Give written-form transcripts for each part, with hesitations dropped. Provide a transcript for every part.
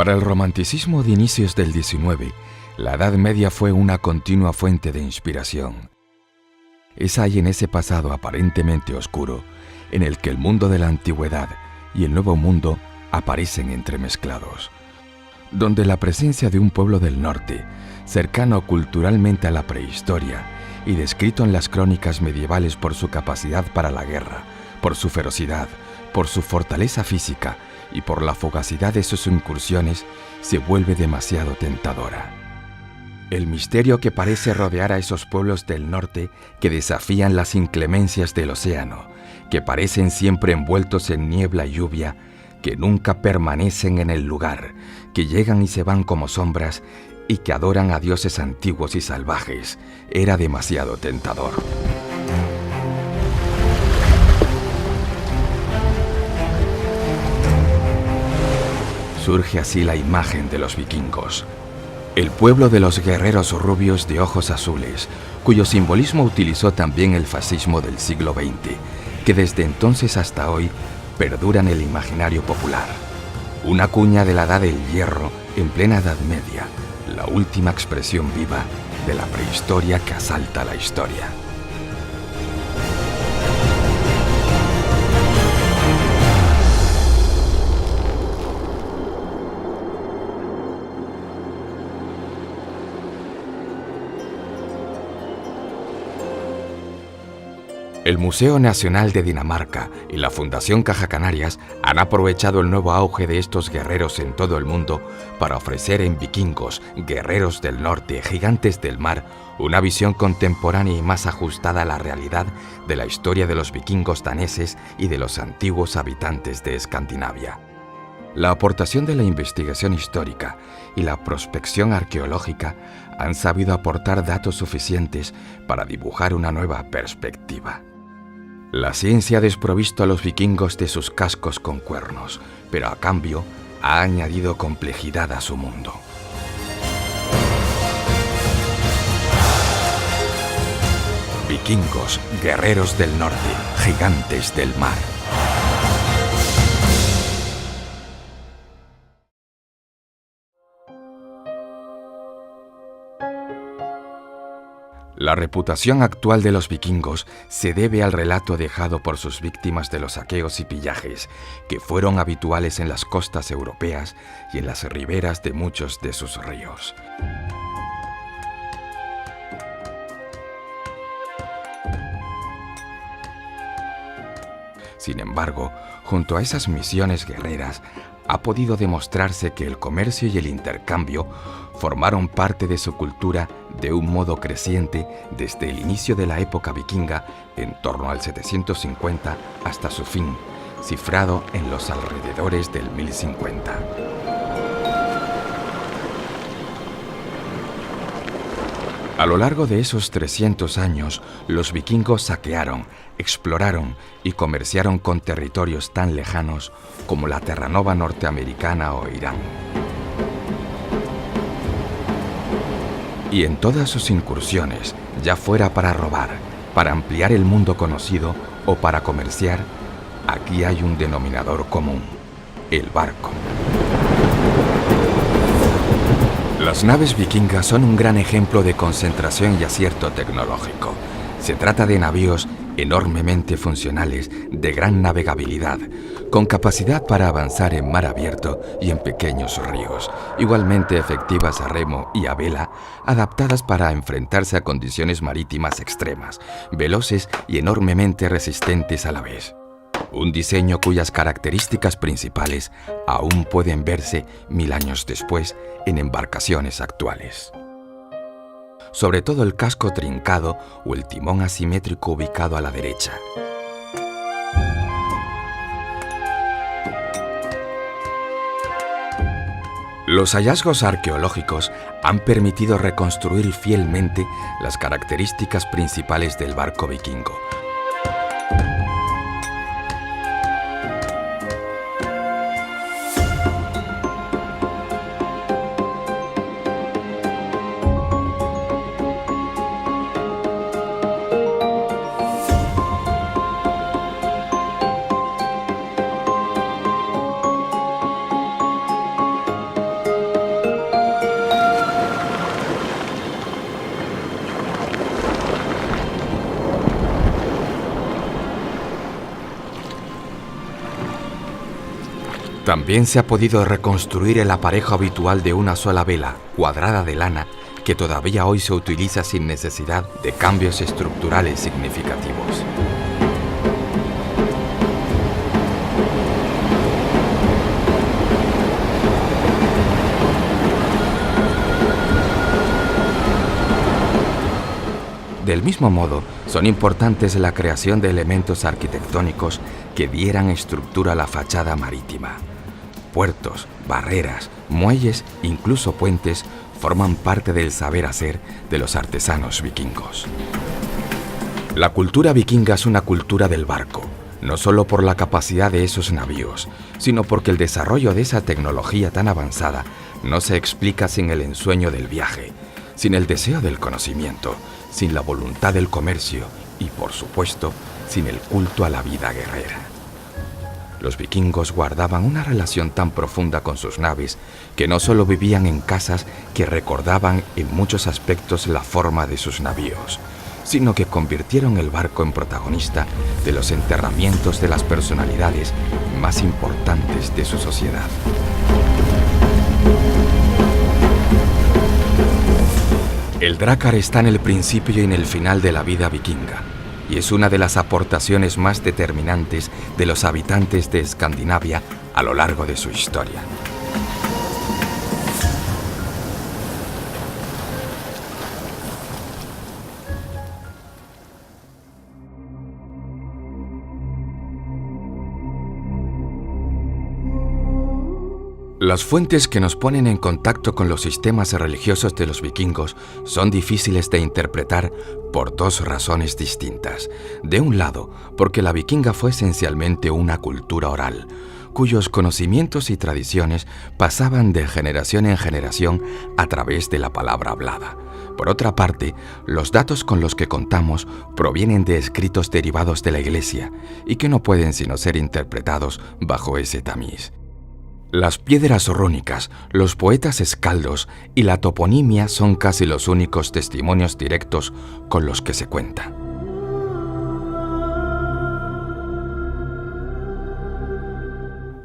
Para el romanticismo de inicios del XIX, la Edad Media fue una continua fuente de inspiración. Es ahí, en ese pasado aparentemente oscuro, en el que el mundo de la antigüedad y el nuevo mundo aparecen entremezclados, donde la presencia de un pueblo del norte, cercano culturalmente a la prehistoria y descrito en las crónicas medievales por su capacidad para la guerra, por su ferocidad, por su fortaleza física y por la fugacidad de sus incursiones, se vuelve demasiado tentadora. El misterio que parece rodear a esos pueblos del norte que desafían las inclemencias del océano, que parecen siempre envueltos en niebla y lluvia, que nunca permanecen en el lugar, que llegan y se van como sombras y que adoran a dioses antiguos y salvajes, era demasiado tentador. Surge así la imagen de los vikingos, el pueblo de los guerreros rubios de ojos azules, cuyo simbolismo utilizó también el fascismo del siglo XX, que desde entonces hasta hoy perdura en el imaginario popular. Una cuña de la edad del hierro en plena Edad Media, la última expresión viva de la prehistoria que asalta la historia. El Museo Nacional de Dinamarca y la Fundación Caja Canarias han aprovechado el nuevo auge de estos guerreros en todo el mundo para ofrecer en Vikingos, guerreros del norte, gigantes del mar, una visión contemporánea y más ajustada a la realidad de la historia de los vikingos daneses y de los antiguos habitantes de Escandinavia. La aportación de la investigación histórica y la prospección arqueológica han sabido aportar datos suficientes para dibujar una nueva perspectiva. La ciencia ha desprovisto a los vikingos de sus cascos con cuernos, pero a cambio ha añadido complejidad a su mundo. Vikingos, guerreros del norte, gigantes del mar. La reputación actual de los vikingos se debe al relato dejado por sus víctimas de los saqueos y pillajes, que fueron habituales en las costas europeas y en las riberas de muchos de sus ríos. Sin embargo, junto a esas misiones guerreras, ha podido demostrarse que el comercio y el intercambio formaron parte de su cultura de un modo creciente desde el inicio de la época vikinga en torno al 750 hasta su fin, cifrado en los alrededores del 1050. A lo largo de esos 300 años, los vikingos saquearon, exploraron y comerciaron con territorios tan lejanos como la Terranova norteamericana o Irán. Y en todas sus incursiones, ya fuera para robar, para ampliar el mundo conocido o para comerciar, aquí hay un denominador común: el barco. Las naves vikingas son un gran ejemplo de concentración y acierto tecnológico. Se trata de navíos enormemente funcionales, de gran navegabilidad, con capacidad para avanzar en mar abierto y en pequeños ríos, igualmente efectivas a remo y a vela, adaptadas para enfrentarse a condiciones marítimas extremas, veloces y enormemente resistentes a la vez. Un diseño cuyas características principales aún pueden verse 1000 años después en embarcaciones actuales. Sobre todo el casco trincado o el timón asimétrico ubicado a la derecha. Los hallazgos arqueológicos han permitido reconstruir fielmente las características principales del barco vikingo. También se ha podido reconstruir el aparejo habitual de una sola vela, cuadrada de lana, que todavía hoy se utiliza sin necesidad de cambios estructurales significativos. Del mismo modo, son importantes la creación de elementos arquitectónicos que dieran estructura a la fachada marítima. Puertos, barreras, muelles, incluso puentes, forman parte del saber hacer de los artesanos vikingos. La cultura vikinga es una cultura del barco, no solo por la capacidad de esos navíos, sino porque el desarrollo de esa tecnología tan avanzada no se explica sin el ensueño del viaje, sin el deseo del conocimiento, sin la voluntad del comercio y, por supuesto, sin el culto a la vida guerrera. Los vikingos guardaban una relación tan profunda con sus naves que no solo vivían en casas que recordaban en muchos aspectos la forma de sus navíos, sino que convirtieron el barco en protagonista de los enterramientos de las personalidades más importantes de su sociedad. El drácar está en el principio y en el final de la vida vikinga, y es una de las aportaciones más determinantes de los habitantes de Escandinavia a lo largo de su historia. Las fuentes que nos ponen en contacto con los sistemas religiosos de los vikingos son difíciles de interpretar por dos razones distintas. De un lado, porque la vikinga fue esencialmente una cultura oral, cuyos conocimientos y tradiciones pasaban de generación en generación a través de la palabra hablada. Por otra parte, los datos con los que contamos provienen de escritos derivados de la Iglesia y que no pueden sino ser interpretados bajo ese tamiz. Las piedras rúnicas, los poetas escaldos y la toponimia son casi los únicos testimonios directos con los que se cuenta.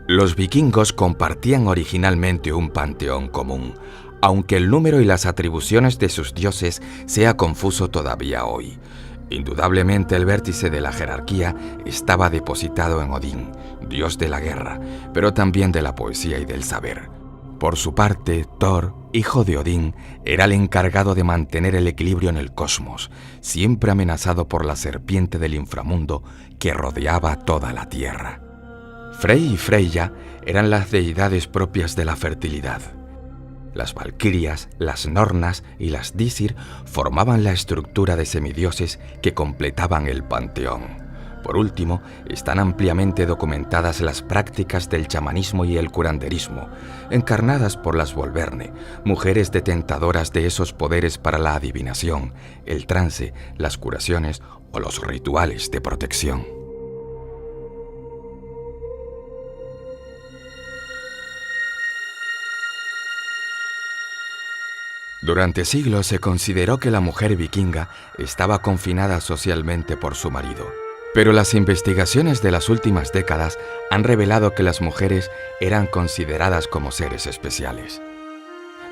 Los vikingos compartían originalmente un panteón común, aunque el número y las atribuciones de sus dioses sea confuso todavía hoy. Indudablemente el vértice de la jerarquía estaba depositado en Odín, dios de la guerra, pero también de la poesía y del saber. Por su parte, Thor, hijo de Odín, era el encargado de mantener el equilibrio en el cosmos, siempre amenazado por la serpiente del inframundo que rodeaba toda la tierra. Frey y Freyja eran las deidades propias de la fertilidad. Las valquirias, las nornas y las dísir formaban la estructura de semidioses que completaban el panteón. Por último, están ampliamente documentadas las prácticas del chamanismo y el curanderismo, encarnadas por las Volverne, mujeres detentadoras de esos poderes para la adivinación, el trance, las curaciones o los rituales de protección. Durante siglos se consideró que la mujer vikinga estaba confinada socialmente por su marido, pero las investigaciones de las últimas décadas han revelado que las mujeres eran consideradas como seres especiales,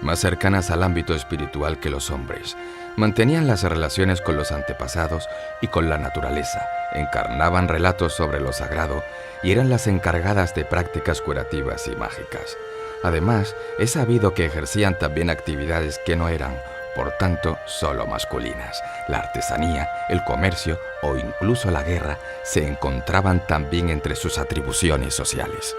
más cercanas al ámbito espiritual que los hombres. Mantenían las relaciones con los antepasados y con la naturaleza, encarnaban relatos sobre lo sagrado y eran las encargadas de prácticas curativas y mágicas. Además, es sabido que ejercían también actividades que no eran, por tanto, solo masculinas. La artesanía, el comercio o incluso la guerra se encontraban también entre sus atribuciones sociales.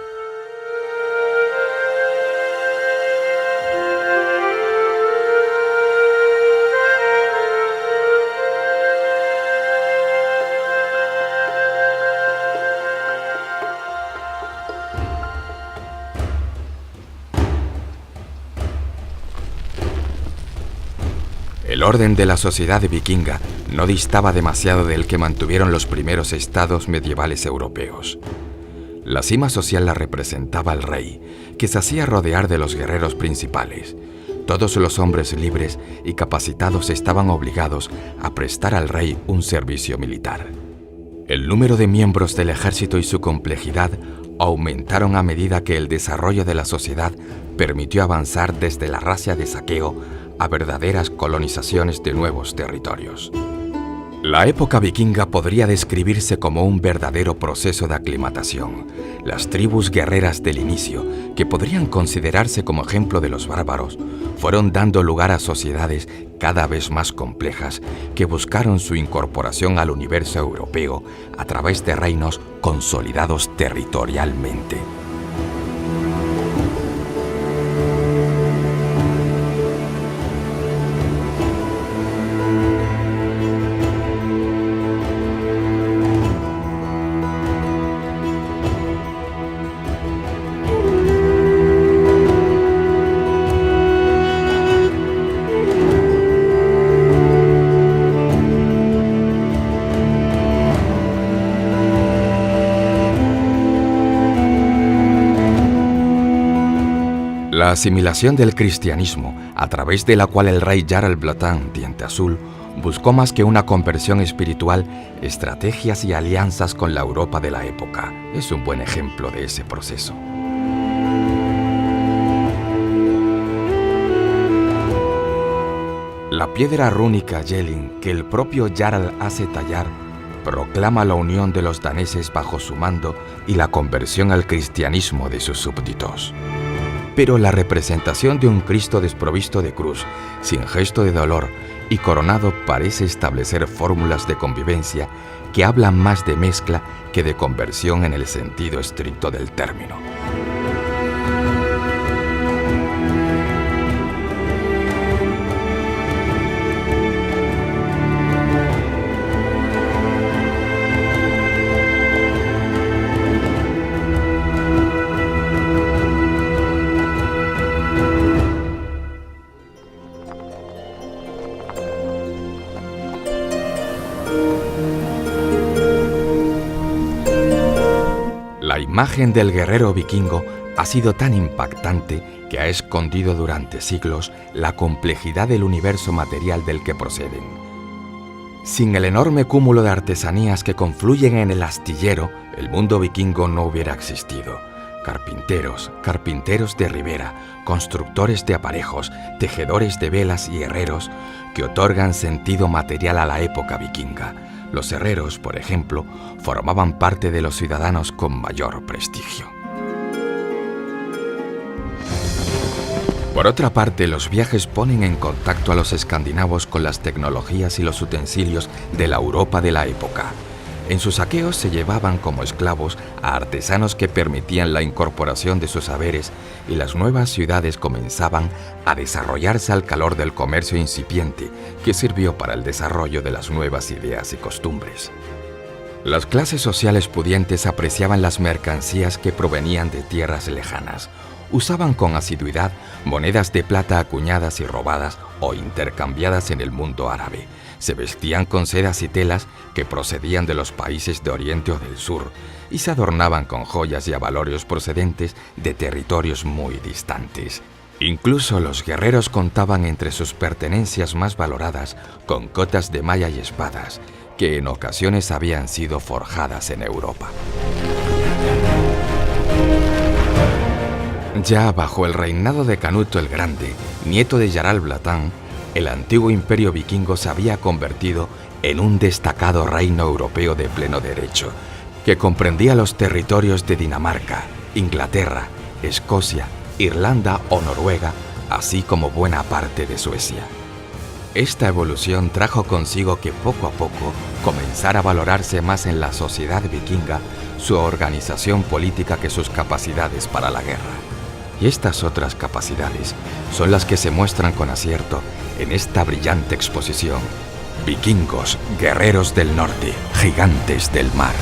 El orden de la sociedad vikinga no distaba demasiado del que mantuvieron los primeros estados medievales europeos. La cima social la representaba el rey, que se hacía rodear de los guerreros principales. Todos los hombres libres y capacitados estaban obligados a prestar al rey un servicio militar. El número de miembros del ejército y su complejidad aumentaron a medida que el desarrollo de la sociedad permitió avanzar desde la raza de saqueo a verdaderas colonizaciones de nuevos territorios. La época vikinga podría describirse como un verdadero proceso de aclimatación. Las tribus guerreras del inicio, que podrían considerarse como ejemplo de los bárbaros, fueron dando lugar a sociedades cada vez más complejas que buscaron su incorporación al universo europeo a través de reinos consolidados territorialmente. La asimilación del cristianismo, a través de la cual el rey Harald Blantan, Diente Azul, buscó más que una conversión espiritual, estrategias y alianzas con la Europa de la época, es un buen ejemplo de ese proceso. La piedra rúnica Jelling, que el propio Harald hace tallar, proclama la unión de los daneses bajo su mando y la conversión al cristianismo de sus súbditos. Pero la representación de un Cristo desprovisto de cruz, sin gesto de dolor y coronado parece establecer fórmulas de convivencia que hablan más de mezcla que de conversión en el sentido estricto del término. La imagen del guerrero vikingo ha sido tan impactante que ha escondido durante siglos la complejidad del universo material del que proceden. Sin el enorme cúmulo de artesanías que confluyen en el astillero, el mundo vikingo no hubiera existido. Carpinteros de ribera, constructores de aparejos, tejedores de velas y herreros que otorgan sentido material a la época vikinga. Los herreros, por ejemplo, formaban parte de los ciudadanos con mayor prestigio. Por otra parte, los viajes ponen en contacto a los escandinavos con las tecnologías y los utensilios de la Europa de la época. En sus saqueos se llevaban como esclavos a artesanos que permitían la incorporación de sus saberes y las nuevas ciudades comenzaban a desarrollarse al calor del comercio incipiente que sirvió para el desarrollo de las nuevas ideas y costumbres. Las clases sociales pudientes apreciaban las mercancías que provenían de tierras lejanas. Usaban con asiduidad monedas de plata acuñadas y robadas o intercambiadas en el mundo árabe. Se vestían con sedas y telas que procedían de los países de Oriente o del Sur y se adornaban con joyas y abalorios procedentes de territorios muy distantes. Incluso los guerreros contaban entre sus pertenencias más valoradas con cotas de malla y espadas, que en ocasiones habían sido forjadas en Europa. Ya bajo el reinado de Canuto el Grande, nieto de Harald Blantan, el antiguo imperio vikingo se había convertido en un destacado reino europeo de pleno derecho, que comprendía los territorios de Dinamarca, Inglaterra, Escocia, Irlanda o Noruega, así como buena parte de Suecia. Esta evolución trajo consigo que poco a poco comenzara a valorarse más en la sociedad vikinga su organización política que sus capacidades para la guerra. Y estas otras capacidades son las que se muestran con acierto en esta brillante exposición. Vikingos, guerreros del norte, gigantes del mar.